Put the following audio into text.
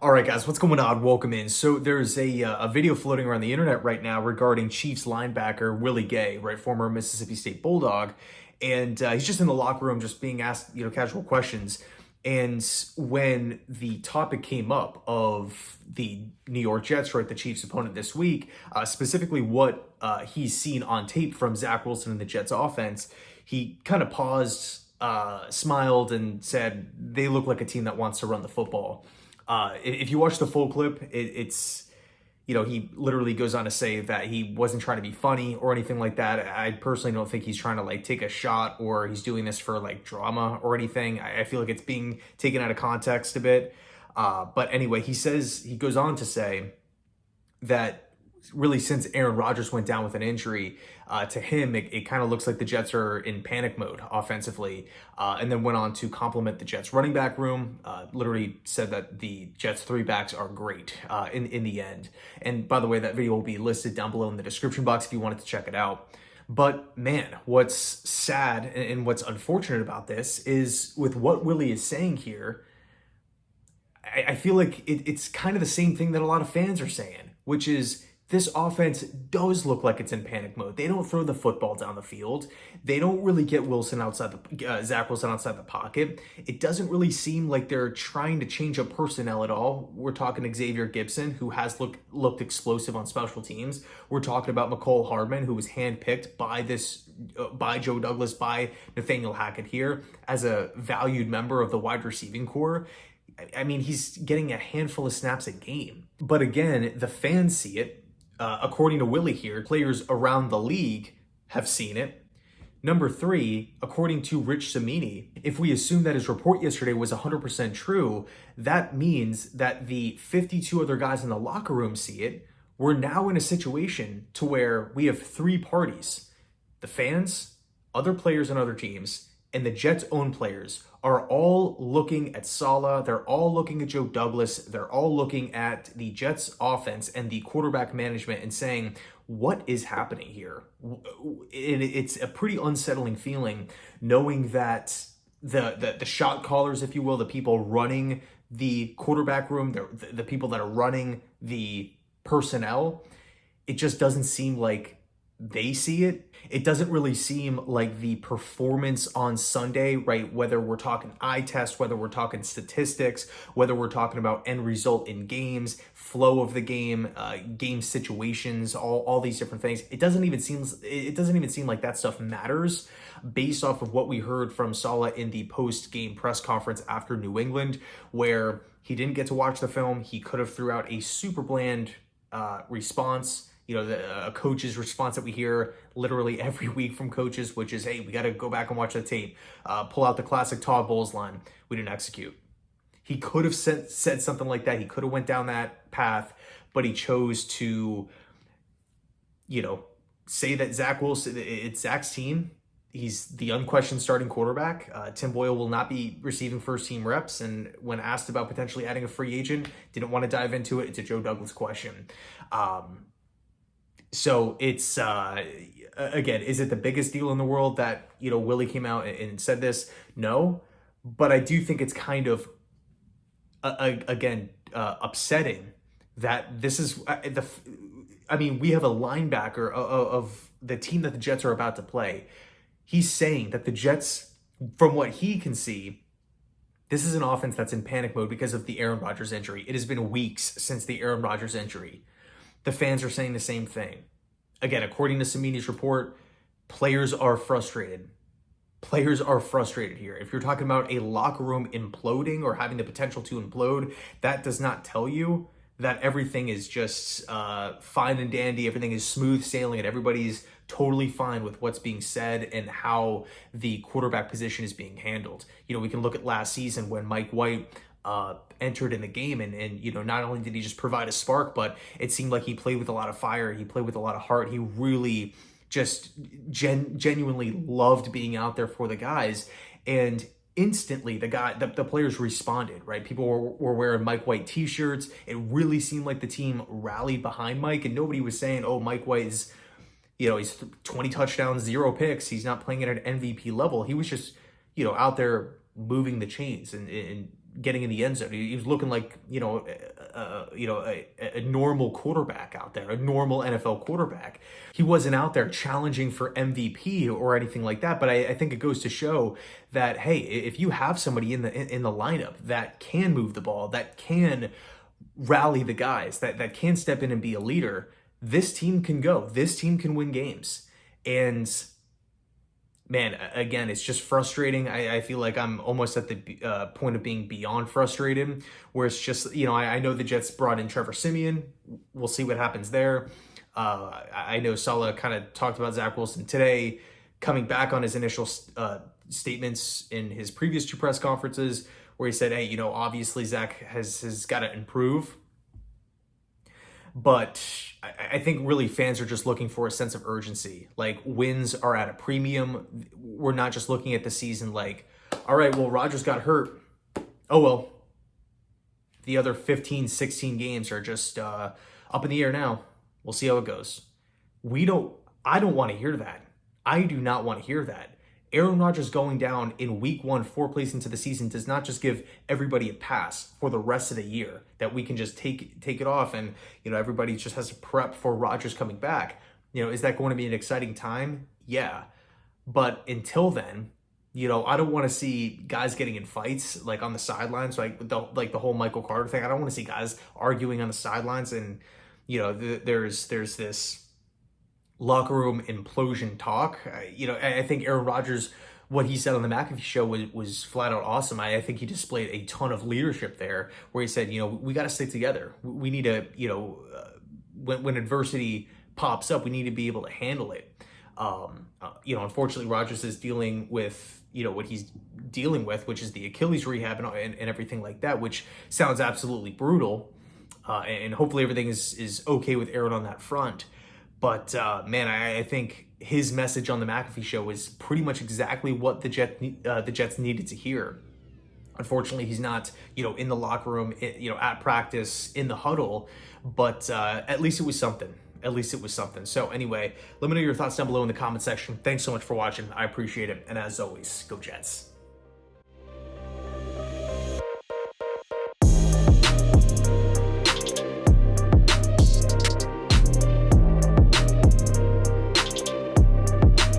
All right, guys, what's going on? Welcome in. So there's a video floating around the internet right now regarding Chiefs linebacker Willie Gay, right, former Mississippi State Bulldog, and he's just in the locker room, just being asked, casual questions. And when the topic came up of the New York Jets, right, the Chiefs' opponent this week, specifically what he's seen on tape from Zach Wilson and the Jets' offense, he kind of paused, smiled, and said they look like a team that wants to run the football. If you watch the full clip, it's, he literally goes on to say that he wasn't trying to be funny or anything like that. I personally don't think he's trying to like take a shot or he's doing this for like drama or anything. I feel like it's being taken out of context a bit. But anyway, he goes on to say that really since Aaron Rodgers went down with an injury, to him, it kind of looks like the Jets are in panic mode offensively, and then went on to compliment the Jets running back room, literally said that the Jets three backs are great in the end. And by the way, that video will be listed down below in the description box if you wanted to check it out. But man, what's sad and what's unfortunate about this is with what Willie is saying here, I feel like it's kind of the same thing that a lot of fans are saying, which is this offense does look like it's in panic mode. They don't throw the football down the field. They don't really get Zach Wilson outside the pocket. It doesn't really seem like they're trying to change up personnel at all. We're talking Xavier Gipson, who has looked explosive on special teams. We're talking about McCole Hardman, who was handpicked by Joe Douglas, by Nathaniel Hackett here as a valued member of the wide receiving core. I mean, he's getting a handful of snaps a game. But again, the fans see it. According to Willie here, players around the league have seen it. Number three, according to Rich Cimini, if we assume that his report yesterday was 100% true, that means that the 52 other guys in the locker room see it. We're now in a situation to where we have three parties. The fans, other players and other teams, and the Jets' own players are all looking at Saleh. They're all looking at Joe Douglas. They're all looking at the Jets' offense and the quarterback management and saying, what is happening here? It's a pretty unsettling feeling knowing that the shot callers, if you will, the people running the quarterback room, the people that are running the personnel, it just doesn't seem like they see it. It doesn't really seem like the performance on Sunday, right? Whether we're talking eye test, whether we're talking statistics, whether we're talking about end result in games, flow of the game, game situations, all these different things. It doesn't even seem like that stuff matters based off of what we heard from Saleh in the post-game press conference after New England, where he didn't get to watch the film. He could have threw out a super bland response. A coach's response that we hear literally every week from coaches, which is, hey, we got to go back and watch the tape. Pull out the classic Todd Bowles line. We didn't execute. He could have said something like that. He could have went down that path, but he chose to, say that Zach Wilson, it's Zach's team. He's the unquestioned starting quarterback. Tim Boyle will not be receiving first-team reps, and when asked about potentially adding a free agent, didn't want to dive into it. It's a Joe Douglas question. So it's, again, is it the biggest deal in the world that, Willie came out and said this? No, but I do think it's kind of, upsetting that this is, we have a linebacker of the team that the Jets are about to play. He's saying that the Jets, from what he can see, this is an offense that's in panic mode because of the Aaron Rodgers injury. It has been weeks since the Aaron Rodgers injury. The fans are saying the same thing. Again, according to Cimini's report, players are frustrated. Players are frustrated here. If you're talking about a locker room imploding or having the potential to implode, that does not tell you that everything is just fine and dandy, everything is smooth sailing, and everybody's totally fine with what's being said and how the quarterback position is being handled. We can look at last season when Mike White entered in the game and not only did he just provide a spark, but it seemed like he played with a lot of fire. He played with a lot of heart. He really just genuinely loved being out there for the guys. And instantly the players responded, right? People were wearing Mike White t-shirts. It really seemed like the team rallied behind Mike, and nobody was saying, oh, Mike White is, he's 20 touchdowns, 0 picks. He's not playing at an MVP level. He was just, out there moving the chains and getting in the end zone. He was looking like, a normal quarterback out there, a normal NFL quarterback. He wasn't out there challenging for MVP or anything like that. But I think it goes to show that, hey, if you have somebody in the lineup that can move the ball, that can rally the guys, that can step in and be a leader, this team can go. This team can win games. And man, again, it's just frustrating. I feel like I'm almost at the point of being beyond frustrated, where it's just, I know the Jets brought in Trevor Siemian. We'll see what happens there. I know Saleh kind of talked about Zach Wilson today, coming back on his initial statements in his previous 2 press conferences, where he said, hey, obviously Zach has got to improve. But I think really fans are just looking for a sense of urgency. Like, wins are at a premium. We're not just looking at the season like, all right, well, Rodgers got hurt. Oh, well, the other 15, 16 games are just up in the air now. We'll see how it goes. I don't want to hear that. I do not want to hear that. Aaron Rodgers going down in week 1, 4 plays into the season, does not just give everybody a pass for the rest of the year, that we can just take it off and, everybody just has to prep for Rodgers coming back. Is that going to be an exciting time? Yeah. But until then, I don't want to see guys getting in fights like on the sidelines, like the whole Michael Carter thing. I don't want to see guys arguing on the sidelines, and there's this locker room implosion talk. I think Aaron Rodgers, what he said on the McAfee show was flat out awesome. I think he displayed a ton of leadership there, where he said, we got to stick together. We need to, when adversity pops up, we need to be able to handle it. Unfortunately, Rodgers is dealing with, what he's dealing with, which is the Achilles rehab and everything like that, which sounds absolutely brutal. And hopefully everything is okay with Aaron on that front. But man, I think his message on the McAfee show was pretty much exactly what the Jets needed to hear. Unfortunately, he's not, in the locker room, at practice, in the huddle, but at least it was something. At least it was something. So anyway, let me know your thoughts down below in the comment section. Thanks so much for watching. I appreciate it. And as always, go Jets.